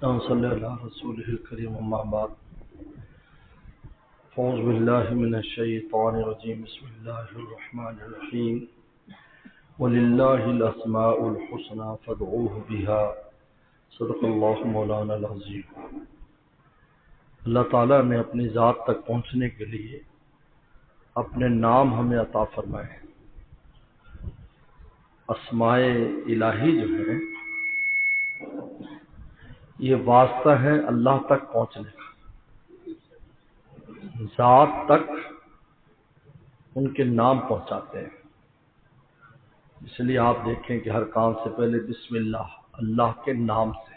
صلی اللہ رسول الکریم اما بعد اعوذ باللہ من الشیطان الرجیم بسم اللہ الرحمن الرحیم وللہ الاسماء الحسنى فادعوه بها صدق اللہ مولانا العظیم۔ اللہ تعالیٰ نے اپنی ذات تک پہنچنے کے لیے اپنے نام ہمیں عطا فرمائے۔ اسماء الہی جو ہیں یہ واسطہ ہے اللہ تک پہنچنے کا، ذات تک ان کے نام پہنچاتے ہیں۔ اس لیے آپ دیکھیں کہ ہر کام سے پہلے بسم اللہ، اللہ کے نام سے،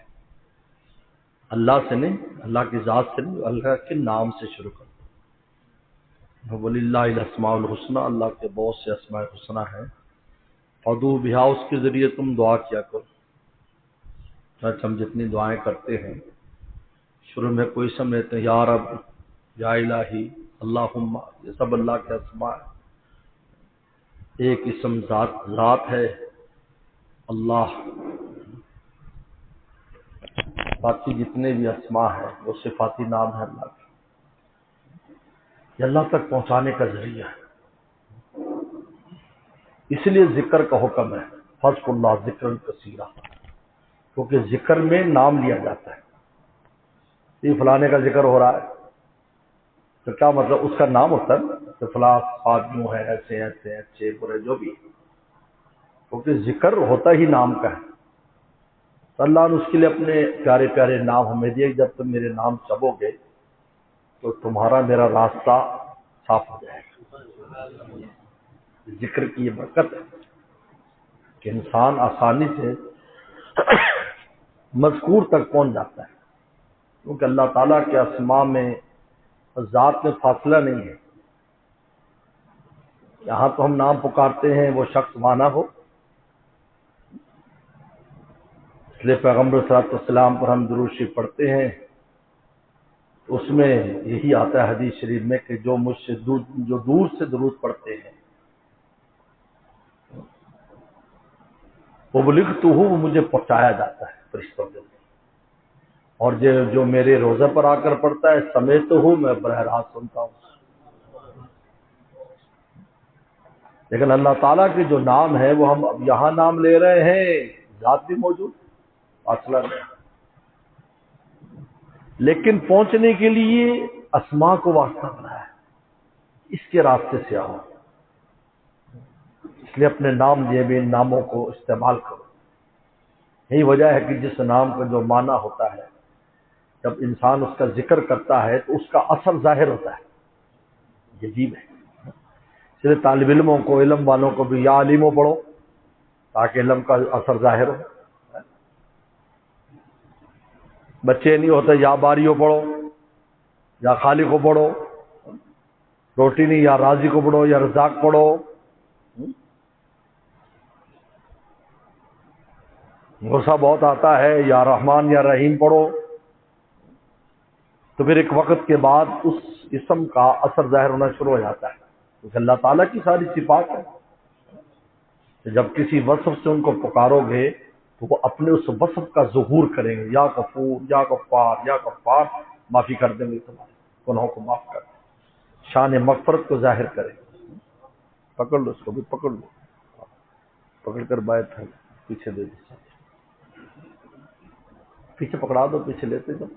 اللہ سے نہیں، اللہ کی ذات سے نہیں، اللہ کے نام سے شروع کرتے ہیں۔ وَلِلَّهِ الْأَسْمَاءُ الْحُسْنَى، اللہ کے بہت سے اسماء حسنہ ہیں۔ فَادْعُوا بِهَا، اس کے ذریعے تم دعا کیا کرو۔ ہم جتنی دعائیں کرتے ہیں شروع میں کوئی اسم لیتے ہیں، یا رب، یا الہی، اللہم، یہ سب اللہ کے اسماء ہیں۔ ایک اسم ذات ہے اللہ، باقی جتنے بھی اسماء ہیں وہ صفاتی نام ہے اللہ کے، یہ اللہ تک پہنچانے کا ذریعہ ہے۔ اس لیے ذکر کا حکم ہے، فَاذْكُرُوا اللَّهَ ذِكْرًا كَثِيرًا، کیونکہ ذکر میں نام لیا جاتا ہے۔ یہ فلانے کا ذکر ہو رہا ہے تو کیا مطلب؟ اس کا نام ہوتا ہے کہ فلاں آدمیوں ہے، ایسے ایسے اچھے برے جو بھی، کیونکہ ذکر ہوتا ہی نام کا ہے۔ تو اللہ نے اس کے لیے اپنے پیارے پیارے نام ہمیں دیے، جب تم میرے نام چبو گے تو تمہارا میرا راستہ صاف ہو جائے گا۔ ذکر کی یہ برکت ہے کہ انسان آسانی سے مذکور تک پہنچ جاتا ہے، کیونکہ اللہ تعالیٰ کے اسماء میں ذات میں فاصلہ نہیں ہے۔ یہاں تو ہم نام پکارتے ہیں وہ شخص مانا ہو، اس لیے پیغمبر صلی اللہ علیہ وسلم پر ہم درود شریف پڑھتے ہیں، اس میں یہی آتا ہے حدیث شریف میں کہ جو مجھ سے جو دور سے درود پڑھتے ہیں وہ لکھتا ہوں، وہ مجھے پہنچایا جاتا ہے فرشتوں کے، اور جو میرے روزہ پر آ کر پڑھتا ہے سمیت ہوں، میں براہ راست سنتا ہوں۔ لیکن اللہ تعالیٰ کے جو نام ہے وہ ہم اب یہاں نام لے رہے ہیں، ذات بھی موجود، فاصلہ نہیں، لیکن پہنچنے کے لیے اسماء کو واسطہ بنایا ہے، اس کے راستے سے آؤ۔ اس لیے اپنے نام دیے بھی ان ناموں کو استعمال کرو۔ یہی وجہ ہے کہ جس نام کا جو معنی ہوتا ہے، جب انسان اس کا ذکر کرتا ہے تو اس کا اثر ظاہر ہوتا ہے، یہ عجیب ہے۔ اس لیے طالب علموں کو، علم والوں کو بھی یا علیموں پڑھو تاکہ علم کا اثر ظاہر ہو۔ بچے نہیں ہوتے یا باریوں پڑھو یا خالق کو پڑھو، روٹی نہیں یا رازی کو پڑھو یا رزاق پڑھو۔ غصہ بہت آتا ہے یا رحمان یا رحیم پڑھو، تو پھر ایک وقت کے بعد اس اسم کا اثر ظاہر ہونا شروع ہو جاتا ہے، کیونکہ اللہ تعالیٰ کی ساری صفات ہے۔ جب کسی وصف سے ان کو پکارو گے تو وہ اپنے اس وصف کا ظہور کریں گے، یا غفور، یا غفار، یا غفار، معافی کر دیں گے، تمہارے گناہوں کو معاف کر دیں، شان مغفرت کو ظاہر کریں۔ پکڑ لو، اس کو بھی پکڑ لو، پکڑ کر بائیں تھا پیچھے دے دو، پیچھے پکڑا دو، پیچھے لیتے جاؤ،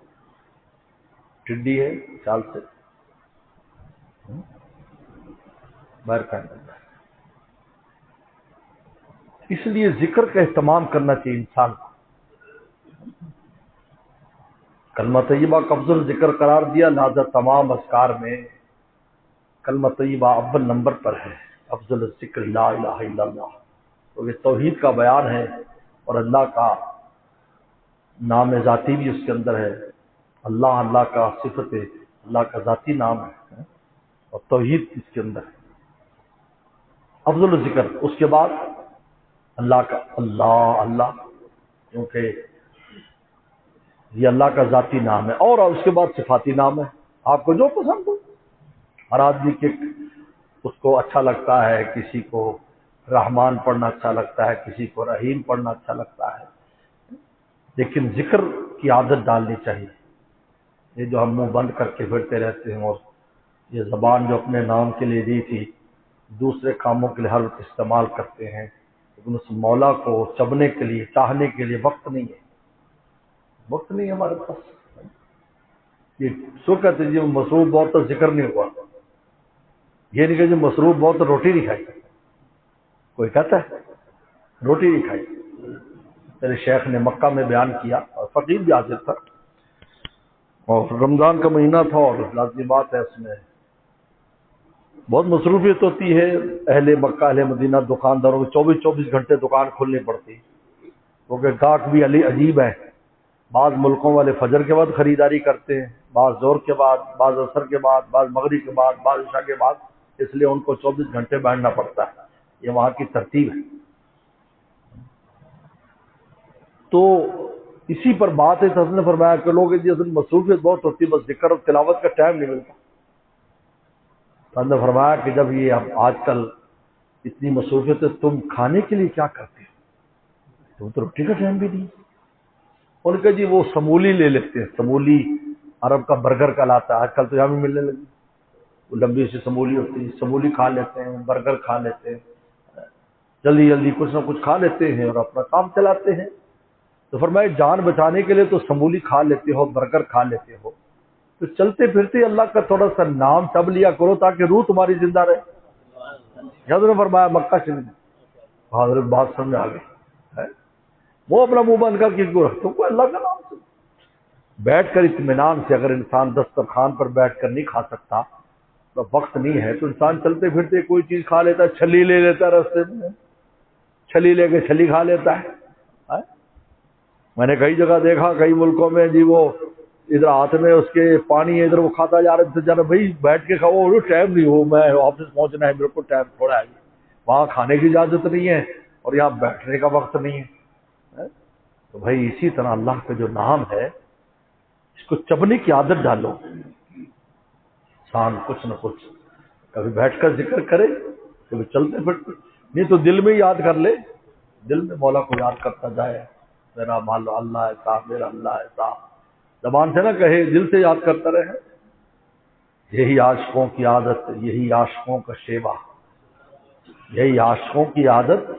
ٹڈی ہے چال سے باہر پھینک دیتا ہے۔ اس لیے ذکر کا اہتمام کرنا چاہیے انسان کو۔ کلمہ طیبہ کا افضل ذکر قرار دیا، لہذا تمام اذکار میں کلمہ طیبہ اول نمبر پر ہے، افضل الذکر لا الہ الا اللہ، تو یہ توحید کا بیان ہے، اور اللہ کا نام ذاتی بھی اس کے اندر ہے۔ اللہ کا صفت ہے، اللہ کا ذاتی نام ہے، اور توحید اس کے اندر ہے، افضل الذکر۔ اس کے بعد اللہ کا اللہ، کیونکہ یہ اللہ کا ذاتی نام ہے، اور اس کے بعد صفاتی نام ہے، آپ کو جو پسند ہو۔ ہر آدمی کے اس کو اچھا لگتا ہے، کسی کو رحمان پڑھنا اچھا لگتا ہے، کسی کو رحیم پڑھنا اچھا لگتا ہے، لیکن ذکر کی عادت ڈالنی چاہیے. یہ جو ہم منہ بند کر کے پھرتے رہتے ہیں اور یہ زبان جو اپنے نام کے لیے دی تھی دوسرے کاموں کے لیے ہر وقت استعمال کرتے ہیں، لیکن اس مولا کو چبنے کے لیے چاہنے کے لیے وقت نہیں ہے. وقت نہیں ہے ہمارے پاس. یہ سو کہتے ہیں جی مصروف بہت تو ذکر نہیں ہوا. یہ نہیں کہ جی مصروف بہت تو روٹی نہیں کھائی. کوئی کہتا ہے روٹی نہیں کھائی. میرے شیخ نے مکہ میں بیان کیا اور فقیر بھی حاضر تھا اور رمضان کا مہینہ تھا اور لازمی بات ہے اس میں بہت مصروفیت ہوتی ہے. اہل مکہ اہل مدینہ دکانداروں کو 24 گھنٹے دکان کھولنی پڑتی کیونکہ گاہک بھی عجیب ہے. بعض ملکوں والے فجر کے بعد خریداری کرتے ہیں، بعض زور کے بعد، بعض عصر کے بعد، بعض مغرب کے بعد، بعض عشاء کے بعد، اس لیے ان کو 24 گھنٹے بیٹھنا پڑتا ہے. یہ وہاں کی ترتیب ہے. تو اسی پر بات ہے. حضرت نے فرمایا کہ لوگ جی اصل مصروفیت بہت ہوتی ہے، بس ذکر اور تلاوت کا ٹائم نہیں ملتا. حضرت نے فرمایا کہ جب یہ اب آج کل اتنی مصروفیت ہے تم کھانے کے لیے کیا کرتے ہو؟ تم تو روٹی کا ٹائم بھی نہیں. ان کے جی وہ سمولی لے لیتے ہیں. سمولی عرب کا برگر کہلاتا ہے. آج کل تو یہاں بھی ملنے لگی. وہ لمبی سی سمولی ہوتی ہے، سمولی کھا لیتے ہیں، برگر کھا لیتے ہیں، جلدی جلدی کچھ نہ کچھ کھا لیتے ہیں اور اپنا کام چلاتے ہیں. تو فرمایا جان بچانے کے لیے تو سمولی کھا لیتے ہو، برگر کھا لیتے ہو، تو چلتے پھرتے اللہ کا تھوڑا سا نام چب لیا کرو تاکہ روح تمہاری زندہ رہے. حضرت نے فرمایا مکہ شریف. حضرت بات سمجھ آ گئی. وہ اپنا منہ بند کر کے رکھتے کو اللہ کا نام سے بیٹھ کر اطمینان سے. اگر انسان دسترخوان پر بیٹھ کر نہیں کھا سکتا تو وقت نہیں ہے تو انسان چلتے پھرتے کوئی چیز کھا لیتا ہے. چھلی لے لیتا ہے راستے میں، چھلی لے کے چھلی کھا لیتا ہے. میں نے کئی جگہ دیکھا کئی ملکوں میں جی وہ ادھر ہاتھ میں اس کے پانی ہے، ادھر وہ کھاتا جا رہا ہے. جا رہا بھائی بیٹھ کے کھاؤ، ٹائم نہیں ہو، میں آفس پہنچنا ہے، میرے کو ٹائم تھوڑا ہے. وہاں کھانے کی اجازت نہیں ہے اور یہاں بیٹھنے کا وقت نہیں ہے. تو بھائی اسی طرح اللہ کا جو نام ہے اس کو چبنے کی عادت ڈالو. انسان کچھ نہ کچھ کبھی بیٹھ کر ذکر کرے، کبھی چلتے پھرتے، نہیں تو دل میں یاد کر لے. دل میں مولا کو یاد کرتا جائے. میرا مال اللہ ہے صاحب، میرا اللہ ہے صاحب. زبان سے نہ کہے، دل سے یاد کرتا رہے. یہی عاشقوں کی عادت، یہی عاشقوں کا شیوا، یہی عاشقوں کی عادت،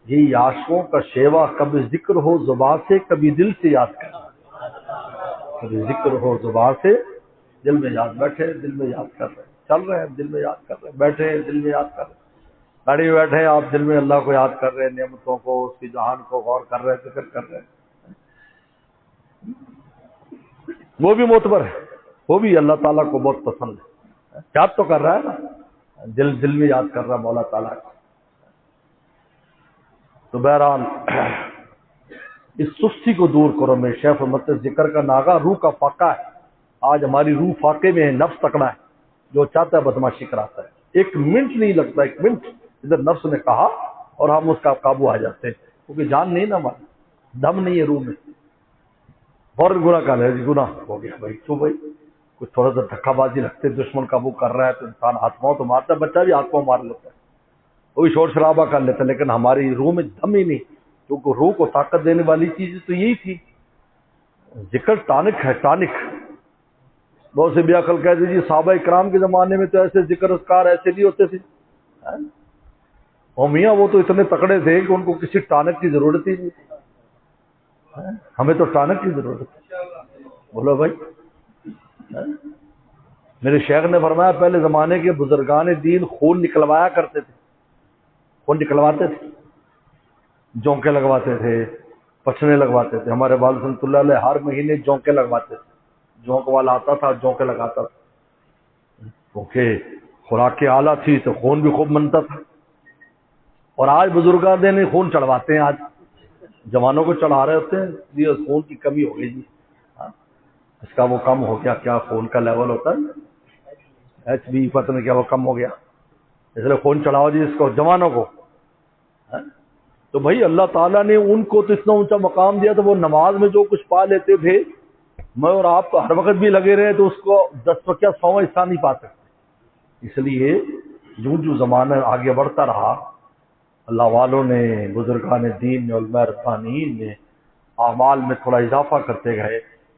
یہی عاشقوں کا شیوا. کبھی ذکر ہو زبان سے، کبھی دل سے یاد کر. کبھی ذکر ہو زبان سے، دل میں یاد. بیٹھے دل میں یاد کر رہے ہیں، چل رہے ہیں دل میں یاد کر رہے ہیں، بیٹھے ہیں دل میں یاد کر رہے ہیں، گاڑی میں بیٹھے ہیں آپ دل میں اللہ کو یاد کر رہے ہیں، نعمتوں کو، اس کی جہان کو غور کر رہے ہیں، فکر کر رہے ہیں. وہ بھی معتبر ہے، وہ بھی اللہ تعالیٰ کو بہت پسند ہے. یاد تو کر رہا ہے نا، دل میں یاد کر رہا ہے مولا تعالیٰ کو. تو بہرحال اس سستی کو دور کرو. میں شیخ فرماتے ذکر کا ناغہ روح کا فاقہ ہے. آج ہماری روح فاقے میں ہے، نفس تکڑا ہے، جو چاہتا ہے بدماشی کراتا ہے. 1 منٹ نہیں لگتا، 1 منٹ ادھر نفس نے کہا اور ہم اس کا قابو آ جاتے ہیں، کیونکہ جان نہیں نا ہماری، دم نہیں ہے روح میں. اور گناہ کا ہے، گناہ ہو گیا. بھائی کیوں بھائی کچھ تھوڑا سا دھکا بازی رکھتے، دشمن قابو کر رہا ہے تو انسان ہاتھ پاؤں تو مارتا ہے، بچہ بھی ہاتھ پاؤں مار لیتا ہے، وہ بھی شور شرابہ کر لیتا ہے، لیکن ہماری روح میں دم ہی نہیں. کیونکہ روح کو طاقت دینے والی چیز تو یہی تھی. ذکر ٹانک ہے، ٹانک. بہت سے بے عقل کہتے جی صحابہ کرام کے زمانے میں تو ایسے ذکر اذکار ایسے نہیں ہوتے تھے. اور میاں وہ تو اتنے تکڑے تھے کہ ان کو کسی ٹانک کی ضرورت ہی نہیں تھی. ہمیں تو ٹانک کی ضرورت ہے. بولو بھائی. میرے شیخ نے فرمایا پہلے زمانے کے بزرگان دین خون نکلوایا کرتے تھے. خون نکلواتے تھے، جونکے لگواتے تھے، پچھنے لگواتے تھے. ہمارے والد رحمۃ اللہ علیہ ہر مہینے جونکے لگواتے تھے. جونک والا آتا تھا، جونکے لگاتا تھا، کیونکہ خوراک اعلیٰ تھی تو خون بھی خوب بنتا تھا. اور آج بزرگان دین خون چڑھواتے ہیں، آج جوانوں کو چڑھا رہے ہوتے ہیں جی خون کی کمی ہو گئی جی، اس کا وہ کم ہو گیا. کیا خون کا لیول ہوتا ہے، ایچ بی پتہ نہیں کیا وہ کم ہو گیا، اس لیے خون چڑھاؤ جی اس کو جوانوں کو. تو بھائی اللہ تعالیٰ نے ان کو تو اتنا اونچا مقام دیا، تو وہ نماز میں جو کچھ پا لیتے تھے، میں اور آپ تو ہر وقت بھی لگے رہے تو اس کو 10 کیا 100 حصہ نہیں پا سکتے. اس لیے جو زمانہ آگے بڑھتا رہا، اللہ والوں نے، بزرگان دین نے، علماء ربانیین نے اعمال میں تھوڑا اضافہ کرتے گئے.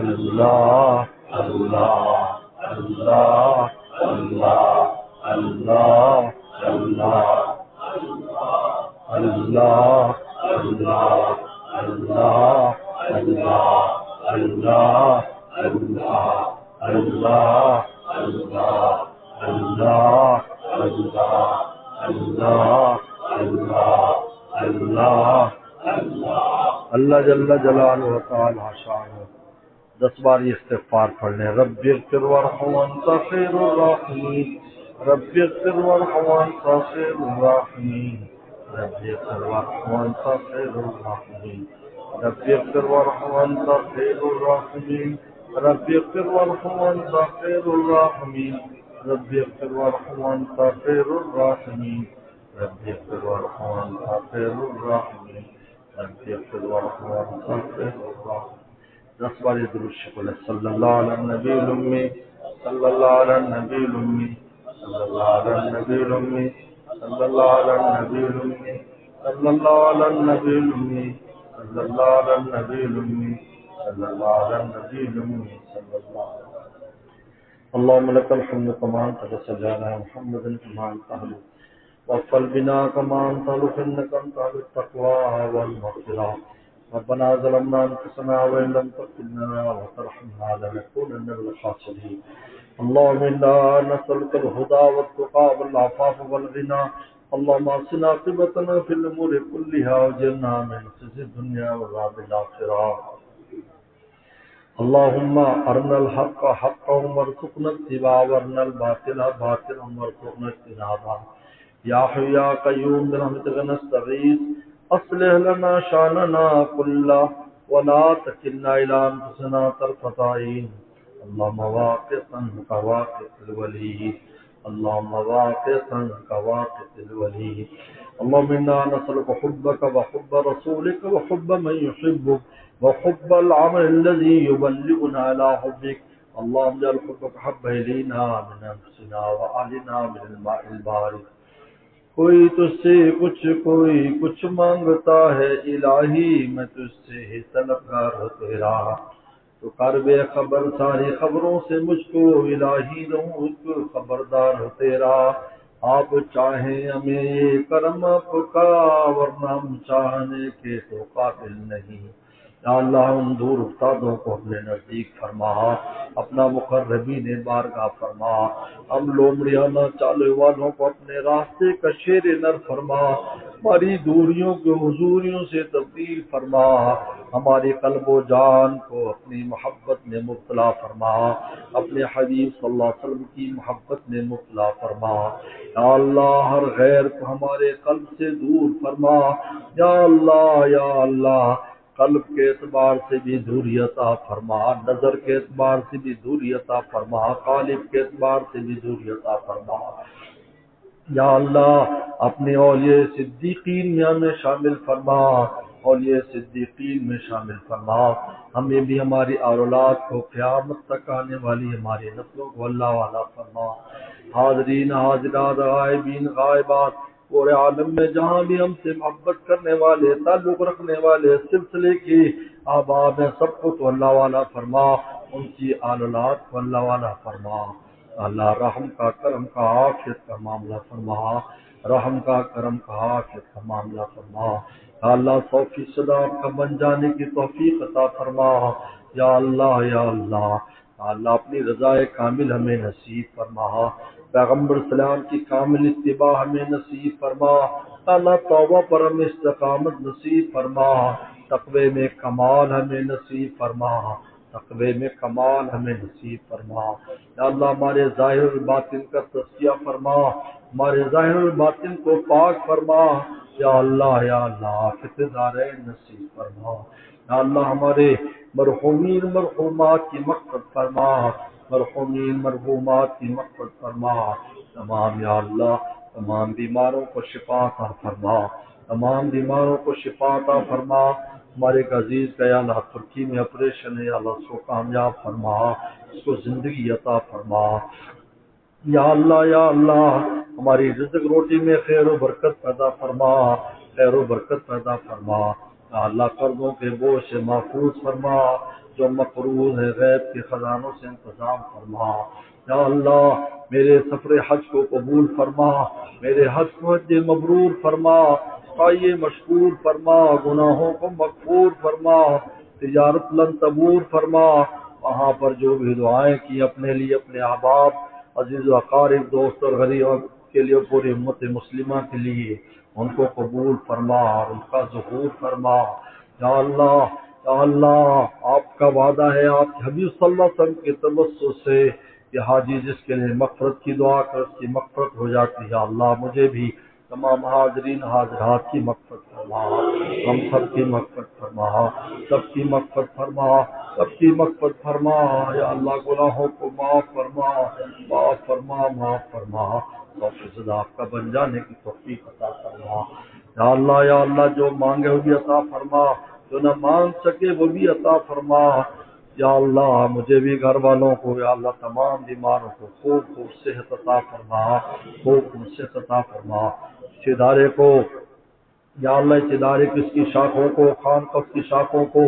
اللہ اللہ اللہ اللہ اللہ اللہ اللہ اللہ اللہ اللہ اللہ اللہ اللہ اللہ اللہ اللہ اللہ اللہ اللہ جل جلالہ و تعالی شانہ 10 بار یہ استغفار پڑھ لیں. رب اغفر وارحم وانت خیر الراحمین. رب اغفر وارحم وانت خیر الراحمین. رب اغفر وارحم وانت خیر الراحمین. رب اغفر وارحم وانت خیر الراحمین. رب اغفر وارحم وانت خیر الراحمین. رب اغفر وارحم وانت خیر الراحمین. رب اغفر وارحم وانت خیر الراحمین. رب اغفر وارحم وانت خیر الراحمین. 10 بار یہ درود شریف پڑھیں. صلی اللہ علی النبی الامی. صلی اللہ علی النبی الامی. صلی اللہ علی النبی الامی. صلی اللہ علی النبی الامی. صلی اللہ علی النبی الامی. صلی اللہ علی النبی الامی. صلی اللہ علی النبی الامی. صلی اللہ علیہ وسلم. اللهم لك الحمد كما انت سجانا محمد كما انت اهل وفل بنا كما انت انك انت التقوى والمغفرة. ربنا ظلمنا انفسنا وان لم تغفر لنا وترحمنا لنكونن من الخاسرين. اللهم انا نسألك الهدى والتقى والعفاف والغنى. اللهم اصلح عاقبتنا في الامور كلها واجرنا من خزي الدنيا وعذاب الاخرة. اللهم ارنا الحق حقا وارزقنا اتباعه وارنا الباطل باطلا وارزقنا اجتنابه. يا حي يا قيوم برحمتك نستغيث اصلح لنا شاننا كله ولا تكلنا الى انفسنا طرفة عين. اللهم واقفا كواقف الولي. اللهم واقفا كواقف الولي. اللهم انا نسألك حبك وحب رسولك وحب من يحبك وحب العمل الذي يبلغنا على حبك. اللهم اجعل حبك حب الينا من انفسنا واهلنا من الماء البارد. کوئی تجھ سے کوئی کچھ مانگتا ہے الہی میں تجھ سے ہی طلبگار ہو تیرا. تو کر بے خبر ساری خبروں سے مجھ کو الہی مجھ کو خبردار ہو تیرا. آپ چاہیں ہمیں یہ کرم آپ کا ورنہ ہم چاہنے کے تو قابل نہیں. یا اللہ ان دور افتادوں کو اپنے نزدیک فرما. اپنا مقربین بارگاہ فرما. ہم لومڑیانہ چالے والوں کو اپنے راستے کا شیر نر فرما. ہماری دوریوں کو حضوریوں سے تبدیل فرما. ہماری قلب و جان کو اپنی محبت میں مبتلا فرما. اپنے حبیب صلی اللہ علیہ وسلم کی محبت میں مبتلا فرما. یا اللہ ہر غیر کو ہمارے قلب سے دور فرما. یا اللہ قلب کے اعتبار سے بھی دوری عطا فرما. نظر کے اعتبار سے بھی دوری عطا فرما. قالب کے اعتبار سے بھی دوری عطا فرما. یا اللہ اپنے اولیاء صدیقین میں ہمیں شامل فرما. اولیاء صدیقین میں شامل فرما. ہمیں بھی ہماری اولاد کو قیامت تک آنے والی ہماری نسلوں کو اللہ والا فرما. حاضرین حاضرات غائبین غائبات پورے عالم میں جہاں بھی ہم سے محبت کرنے والے تعلق رکھنے والے سلسلے کی آباد ہیں سب کو تو اللہ والا فرما. ان کی اولاد کو اللہ والا فرما. اللہ رحم کا کرم کا عافیت کا معاملہ فرما. رحم کا کرم کا عافیت کا معاملہ فرما. اللہ 100% آپ کا بن جانے کی توفیق عطا فرما. یا اللہ اللہ اپنی رضا کامل ہمیں نصیب فرما. پیغمبر سلام کی کامل اتباع ہمیں نصیب فرما. اللہ توبہ پر ہمیں استقامت نصیب فرما. تقوی میں کمال ہمیں نصیب فرما. تقوی میں کمال ہمیں نصیب فرما. یا اللہ ہمارے ظاہر الباطن کا تزکیہ فرما. ہمارے ظاہر الباطن کو پاک فرما. یا اللہ فتدارین نصیب فرما. یا اللہ ہمارے مرحومین مرحومات کی مغفرت فرما. مرحومین مرحومات کی مغفرت فرما. تمام یا اللہ تمام بیماروں کو شفا عطا فرما. تمام بیماروں کو شفا عطا فرما. ہمارے ایک عزیز کا یا اللہ ترکی میں آپریشن ہے. یا اللہ اس کو کامیاب فرما. اس کو زندگی عطا فرما. یا اللہ ہماری رزق روٹی میں خیر و برکت پیدا فرما. خیر و برکت پیدا فرما. یا اللہ قرضوں کے بوجھ سے محفوظ فرما. جو مقروض ہے غیب کے خزانوں سے انتظام فرما۔ یا اللہ میرے سفر حج کو قبول فرما، میرے حج کو حج مبرور فرما، سعی مشکور فرما، گناہوں کو مغفور فرما، تجارت لن تبور فرما۔ وہاں پر جو بھی دعائیں کی اپنے لیے، اپنے احباب، عزیز و اقارب، دوست اور غریب کے لیے، پوری امت مسلمہ کے لیے، ان کو قبول فرما اور ان کا ظہور فرما۔ یا اللہ، یا اللہ، آپ کا وعدہ ہے آپ کے حبیب صلی اللہ علیہ وسلم کے توسل سے کہ حاجی جس کے لیے مغفرت کی دعا کر اس کی مغفرت ہو جاتی ہے۔ یا اللہ مجھے بھی تمام حاضرین حاضرات کی مغفرت فرما، ہم سب کی مغفرت فرما، سب کی مغفرت فرما، سب کی مغفرت فرما۔ یا اللہ گناہوں کو معاف فرما، معاف فرما، معاف فرما، توفیق آپ کا بن جانے کی توفیق عطا فرما۔ یا اللہ، یا اللہ، جو مانگے وہ بھی عطا فرما، جو نہ مانگ سکے وہ بھی عطا فرما۔ یا اللہ مجھے بھی گھر والوں کو، یا اللہ تمام بیماروں کو خوب خوب صحت عطا فرما، خوب خوب صحت عطا فرما۔ اس ادارے کو، یا اللہ اس ادارے کی، اس کی شاخوں کو، خانقاہ اس کی شاخوں کو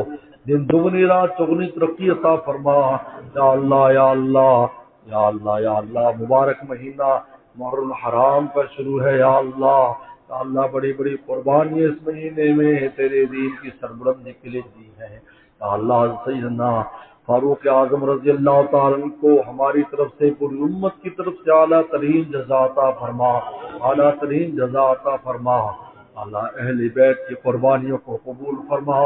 دن دگنی رات چگنی ترقی عطا فرما۔ یا اللہ، یا اللہ، یا اللہ، یا اللہ، مبارک مہینہ محرم الحرام کا شروع ہے۔ یا اللہ، یا اللہ بڑی بڑی قربانی اس مہینے میں تیرے دین کی سربلندی کے لیے دی ہے۔ یا اللہ سیدنا فاروق اعظم رضی اللہ تعالیٰ عنہ کو ہماری طرف سے، پوری امت کی طرف سے اعلیٰ ترین جزا عطا فرما، اعلیٰ ترین جزا عطا فرما۔ اللہ اہل بیت کی قربانیوں کو قبول فرما۔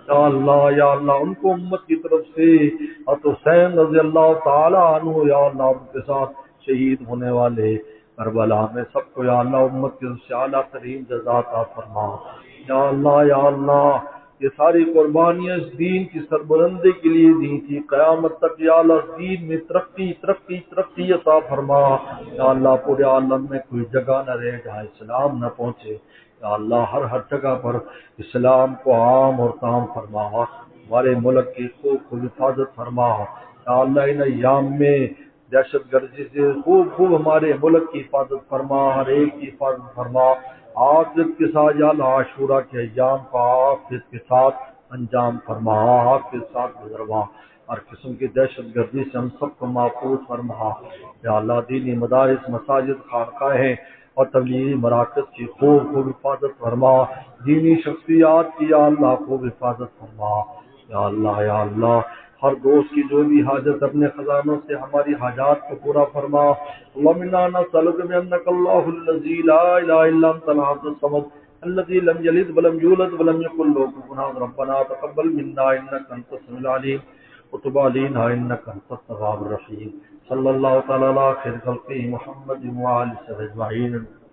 یا اللہ، یا اللہ ان کو امت کی طرف سے حسین رضی اللہ تعالیٰ عنہ، یا اللہ ان کے ساتھ شہید ہونے والے کربلا میں سب کو، یا اللہ امت کی طرف سے اعلیٰ ترین جزا عطا فرما۔ یا اللہ، یا اللہ یہ ساری قربانیاں اس دین کی سربلندی کے لیے دی تھی، قیامت تک یا اللہ اس دین میں ترقی ترقی ترقی عطا فرما۔ یا اللہ پورے عالم میں کوئی جگہ نہ رہے جہاں اسلام نہ پہنچے۔ یا اللہ ہر ہر جگہ پر اسلام کو عام اور تام فرما، ہمارے ملک کی خوب خوب حفاظت فرما۔ یا اللہ ان ایام میں دہشت گردی سے خوب ہمارے ملک کی حفاظت فرما، ہر ایک کی حفاظت فرما۔ عافیت کے ساتھ یا اللہ عاشورہ کے ایام کا عافیت کے ساتھ انجام فرما، عافیت کے ساتھ گزروا، ہر قسم کی دہشت گردی سے ہم سب کو محفوظ فرما۔ یا اللہ دینی مدارس، مساجد، خانقاہیں اور تبلیغی مراکز کی خوب حفاظت فرما، دینی شخصیات کی یا اللہ خوب حفاظت فرما۔ یا اللہ، یا اللہ ہر دوست کی جو بھی حاجت اپنے خزانوں سے ہماری حاجات کو پورا فرما۔ اللهم انا نسألك بأنك الله الذي لا إله إلا أنت الأحد الصمد الذي لم يلد ولم يولد ولم يكن له كفوا أحد ربنا تقبل منا إنك أنت السميع العليم وتب علينا إنك أنت التواب الرحيم۔ صلى الله تعالى على خير خلقه محمد وعلى آله وصحبه أجمعين۔